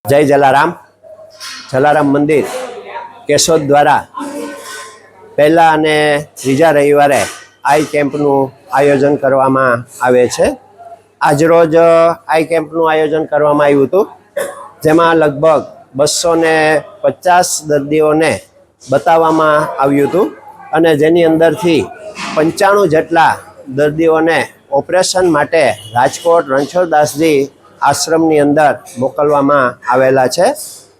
જય જલારામ મંદિર કેશોદ દ્વારા પહેલા અને ત્રીજા રવિવારે આઈ કેમ્પનું આયોજન કરવામાં આવે છે। આજરોજ આઈ કેમ્પનું આયોજન કરવામાં આવ્યું હતું, જેમાં લગભગ 250 દર્દીઓને બતાવવામાં આવ્યું હતું અને જેની અંદરથી 95 જેટલા દર્દીઓને ઓપરેશન માટે રાજકોટ રણછોડદાસજી આશ્રમની અંદર મોકલવામાં આવેલા છે।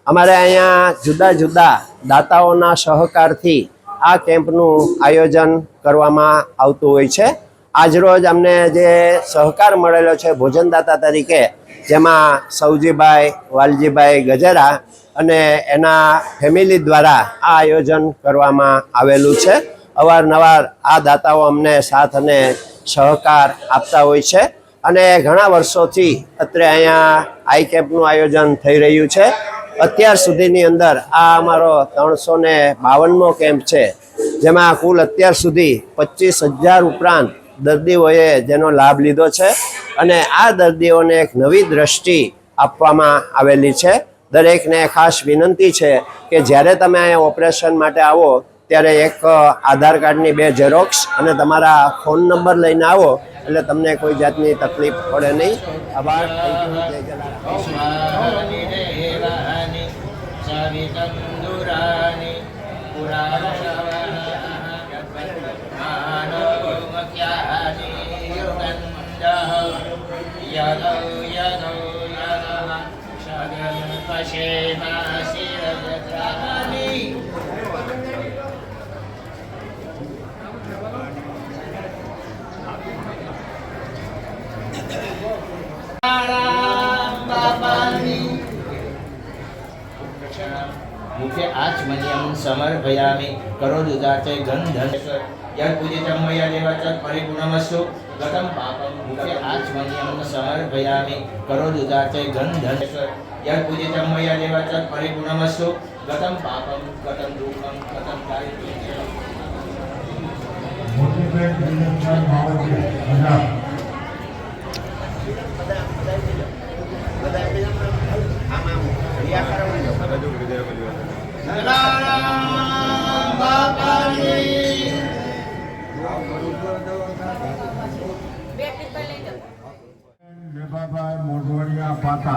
અમારે અહીંયા જુદા જુદા દાતાઓના સહકારથી આ કેમ્પનું આયોજન કરવામાં આવતું હોય છે। આજરોજ અમને જે સહકાર મળેલો છે ભોજનદાતા તરીકે, જેમાં સૌજીભાઈ વાલજીભાઈ ગજેરા અને એના ફેમિલી દ્વારા આ આયોજન કરવામાં આવેલું છે। અવારનવાર આ દાતાઓ અમને સાથ અને સહકાર આપતા હોય છે અને ઘણા વર્ષોથી અત્રે અહીંયા આઈ કેમ્પનું આયોજન થઈ રહ્યું છે। અત્યાર સુધીની અંદર આ અમારો 352મો કેમ્પ છે, જેમાં કુલ અત્યાર સુધી 25,000 ઉપરાંત દર્દીઓએ જેનો લાભ લીધો છે અને આ દર્દીઓને એક નવી દ્રષ્ટિ આપવામાં આવેલી છે। દરેકને ખાસ વિનંતી છે કે જ્યારે તમે અહીંયા ઓપરેશન માટે આવો ત્યારે એક આધાર કાર્ડની 2 ઝેરોક્સ અને તમારા ફોન નંબર લઈને આવો, એટલે તમને કોઈ જાતની તકલીફ પડે નહીં। આભાર। मुखे आचमन्यं समर्पयामि करोदुदाते गन्धर्व यत्पूजितं मया देवाच परिपूर्णमस्तु गतं पापं मुखे आचमन्यं समर्पयामि करोदुदाते गन्धर्व यत्पूजितं मया देवाच परिपूर्णमस्तु गतं पापं गतं दुःखं गतं दारिद्र्यं मोढवाडिया पाता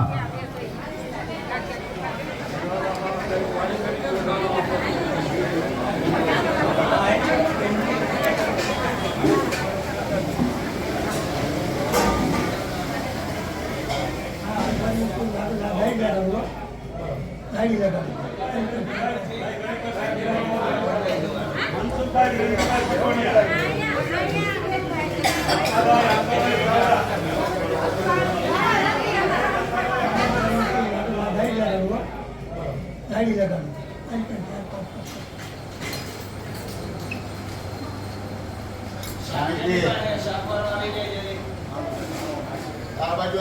बाजू